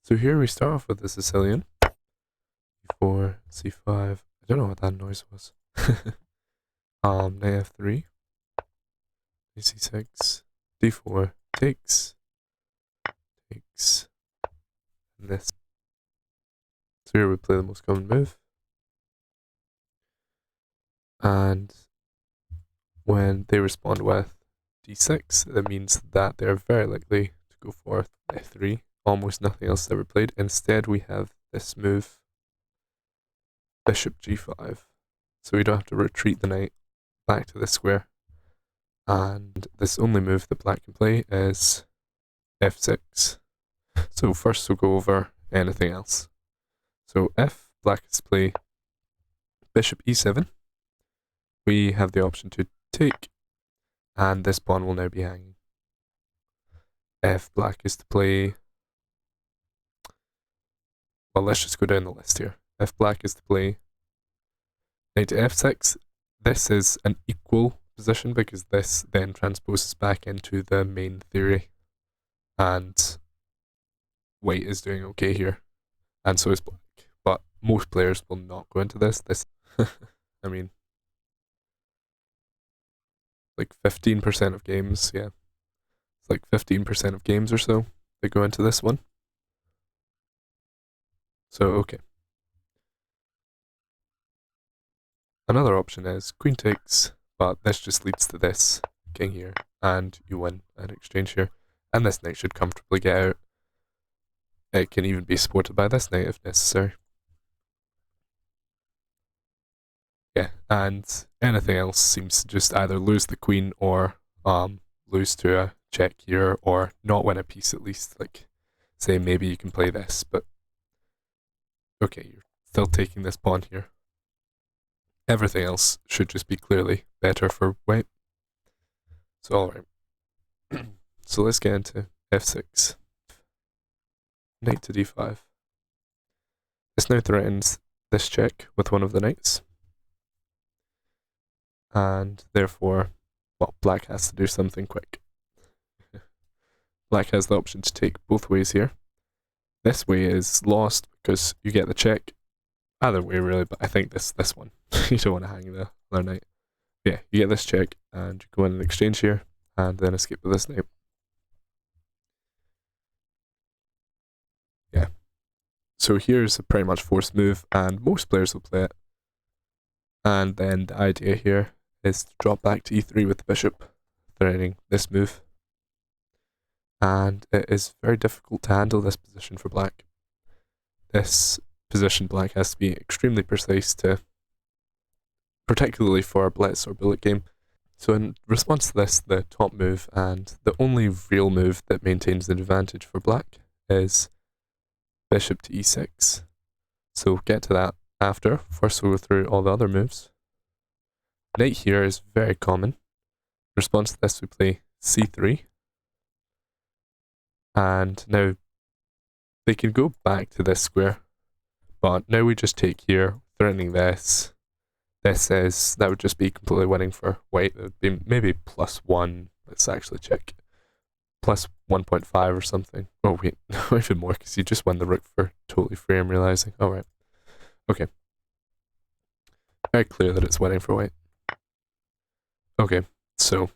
So here we start off with the Sicilian. E4, C5. I don't know what that noise was. Knight F3, C6, D4, takes, and this. So here we play the most common move. And when they respond with D6, that means that they're very likely to go for F3. Almost nothing else is ever played. Instead, we have this move, Bishop G5. So we don't have to retreat the knight back to this square. And this only move that black can play is F6. So first we'll go over anything else. So if black is to play Bishop E7, we have the option to take, and this pawn will now be hanging. If black is to play, well, let's just go down the list here. If black is to play knight to F6, this is an equal position because this then transposes back into the main theory, and white is doing okay here, and so is black. But most players will not go into this. I mean, like 15% of games, yeah. It's like 15% of games or so that go into this one. So, okay. Another option is queen takes, but this just leads to this king here, and you win an exchange here. And this knight should comfortably get out. It can even be supported by this knight if necessary. Yeah, and anything else seems to just either lose the queen or lose to a check here, or not win a piece at least. Like, say maybe you can play this, but okay, you're still taking this pawn here. Everything else should just be clearly better for white. So alright. So let's get into F6. Knight to D5. This now threatens this check with one of the knights. And therefore, well, black has to do something quick. Black has the option to take both ways here. This way is lost because you get the check. Either way really, but I think this one. You don't want to hang the other knight. Yeah, you get this check and you go in an exchange here and then escape with this knight. Yeah. So here's a pretty much forced move and most players will play it. And then the idea here is to drop back to E3 with the bishop, threatening this move. And it is very difficult to handle this position for black. This position black has to be extremely precise to, particularly for a blitz or bullet game. So in response to this, the top move and the only real move that maintains the advantage for black is bishop to E6. So we'll get to that after. First we'll go through all the other moves. Knight here is very common. In response to this we play C3. And now they can go back to this square, but now we just take here, threatening this. This is, that would just be completely winning for white. It would be maybe +1, let's actually check, plus 1.5 or something. Oh wait, no, even more, because you just won the rook for totally free, I'm realizing. Alright, okay. Very clear that it's winning for white. Okay, so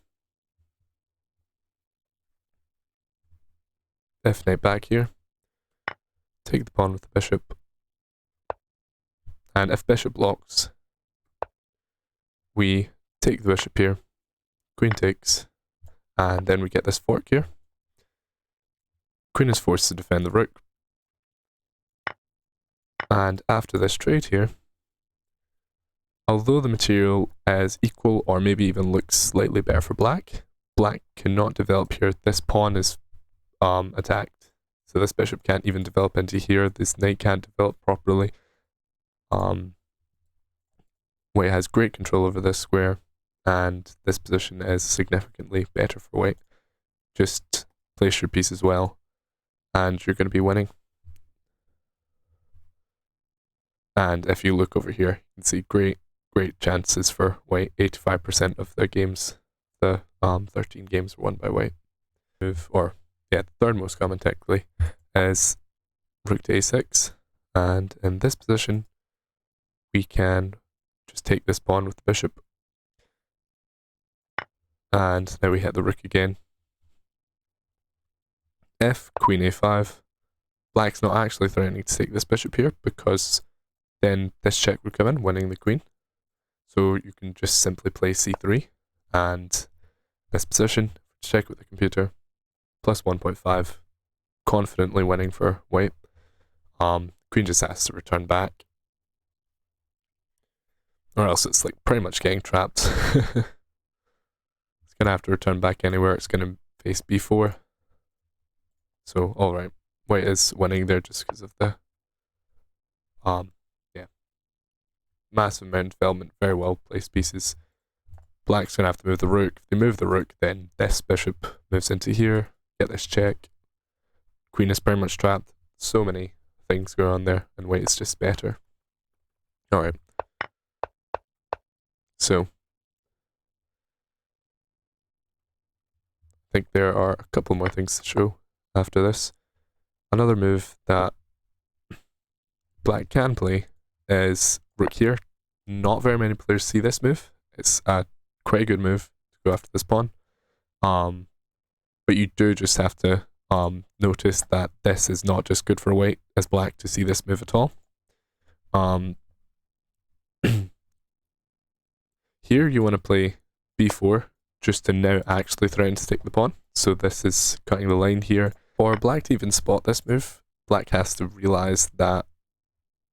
F knight back here. Take the pawn with the bishop. And if bishop blocks, we take the bishop here. Queen takes. And then we get this fork here. Queen is forced to defend the rook. And after this trade here, although the material is equal or maybe even looks slightly better for black, black cannot develop here. This pawn is attacked. So this bishop can't even develop into here. This knight can't develop properly. White has great control over this square, and this position is significantly better for white. Just place your pieces well, and you're going to be winning. And if you look over here, you can see great chances for white. 85% of their games, the 13 games were won by white. Move, or yeah, the third most common technically, is rook to a6, and in this position we can just take this pawn with the bishop, and now we hit the rook again. F, queen a5. Black's not actually threatening to take this bishop here because then this check would come in, winning the queen. So you can just simply play c3, and this position, check with the computer, plus 1.5, confidently winning for white. Queen just has to return back, or else it's like pretty much getting trapped. It's gonna have to return back anywhere. It's gonna face b4. So alright, white is winning there just because of the massive amount of development, very well placed pieces. Black's gonna have to move the rook. If they move the rook, then this bishop moves into here, get this check. Queen is pretty much trapped. So many things going on there, and white is just better. Alright. So I think there are a couple more things to show after this. Another move that black can play is rook here. Not very many players see this move. It's a quite a good move to go after this pawn. But you do just have to notice that this is not just good for white as black to see this move at all. Here you want to play b4 just to now actually threaten to take the pawn. So this is cutting the line here. For black to even spot this move, black has to realize that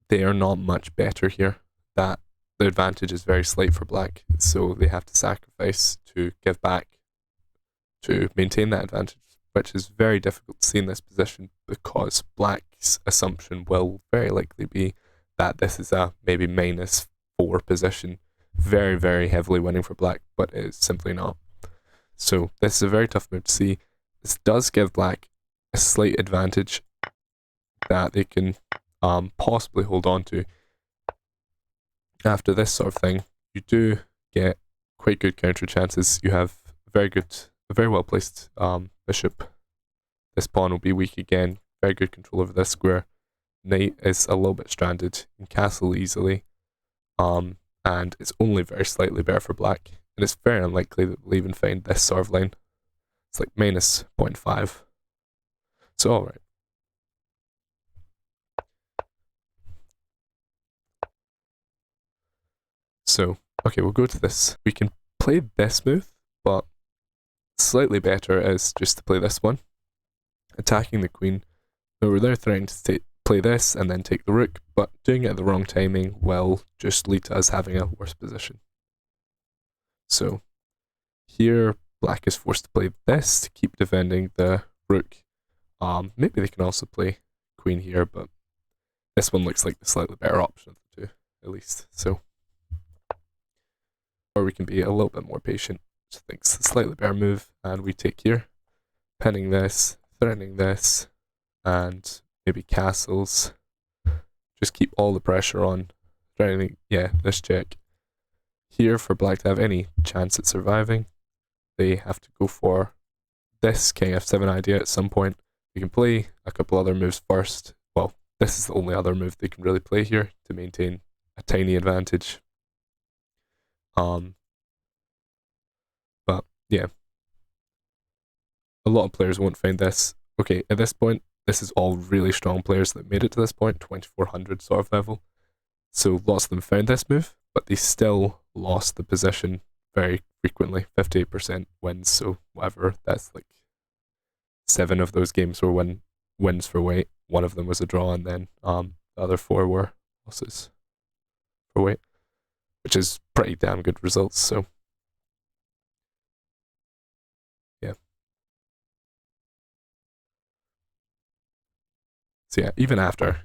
they are not much better here, that the advantage is very slight for black, so they have to sacrifice to give back to maintain that advantage, which is very difficult to see in this position because black's assumption will very likely be that this is a maybe -4 position, very, very heavily winning for black, but it is simply not. So this is a very tough move to see. This does give black a slight advantage that they can possibly hold on to. After this sort of thing, you do get quite good counter chances. You have a very well placed bishop. This pawn will be weak again. Very good control over this square. Knight is a little bit stranded. You can castle easily. And it's only very slightly better for black. And it's very unlikely that we'll even find this sort of line. It's like -0.5. So alright. So, okay, we'll go to this. We can play this move, but slightly better is just to play this one. Attacking the queen. So we're there threatening to play this and then take the rook, but doing it at the wrong timing will just lead to us having a worse position. So here, black is forced to play this to keep defending the rook. Maybe they can also play queen here, but this one looks like the slightly better option of the two, at least. So, or we can be a little bit more patient, which I think is a slightly better move, and we take here, pinning this, threatening this, and maybe castles. Just keep all the pressure on, threatening, this check. Here, for black to have any chance at surviving, they have to go for this king f7 idea at some point. They can play a couple other moves first. Well, this is the only other move they can really play here to maintain a tiny advantage. But yeah, a lot of players won't find this. Okay, at this point, this is all really strong players that made it to this point, 2400 sort of level. So lots of them found this move, but they still lost the position very frequently. 58% wins, so whatever, that's like 7 of those games were wins for white. 1 of them was a draw, and then the other 4 were losses for white, which is pretty damn good results. So yeah. So yeah, even after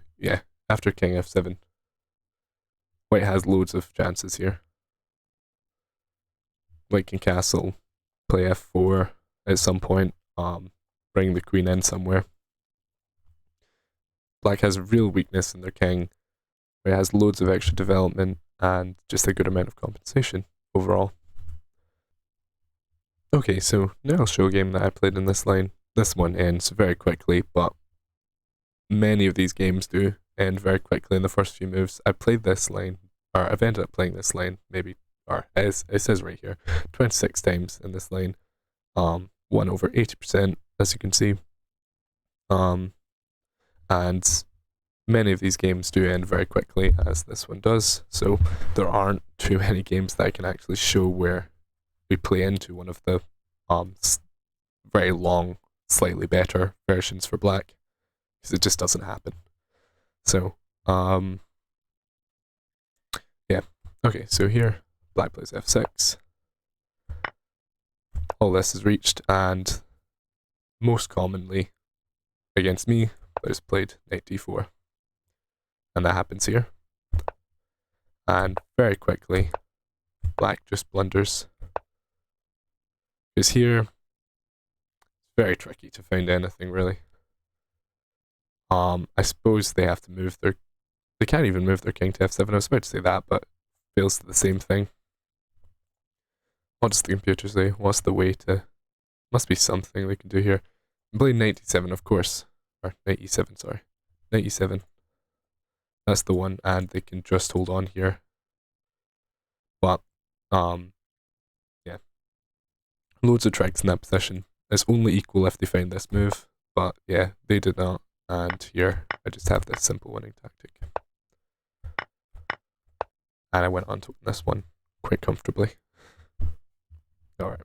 king f7, white has loads of chances here. White can castle, play f4 at some point, bring the queen in somewhere. Black has a real weakness in their king, where it has loads of extra development and just a good amount of compensation overall. Okay, so now I'll show a game that I played in this line. This one ends very quickly, but many of these games do end very quickly in the first few moves. I played this line, or I've ended up playing this line maybe, or as it says right here, 26 times in this line. Won over 80%, as you can see. And many of these games do end very quickly, as this one does. So there aren't too many games that I can actually show where we play into one of the very long, slightly better versions for black, because it just doesn't happen. So, yeah. Okay, so here, black plays f6. All this is reached, and most commonly against me, there's played knight d4. And that happens here. And very quickly, black just blunders. Because here, it's very tricky to find anything, really. I suppose they have to move their... They can't even move their king to f7. I was about to say that, but it fails to the same thing. What does the computer say? What's the way to... Must be something they can do here. Play knight e7, of course. Or knight e7, sorry. Knight e7. That's the one, and they can just hold on here. But, yeah. Loads of tricks in that position. It's only equal if they find this move, but yeah, they did not. And here, I just have this simple winning tactic. And I went on to win this one quite comfortably. Alright.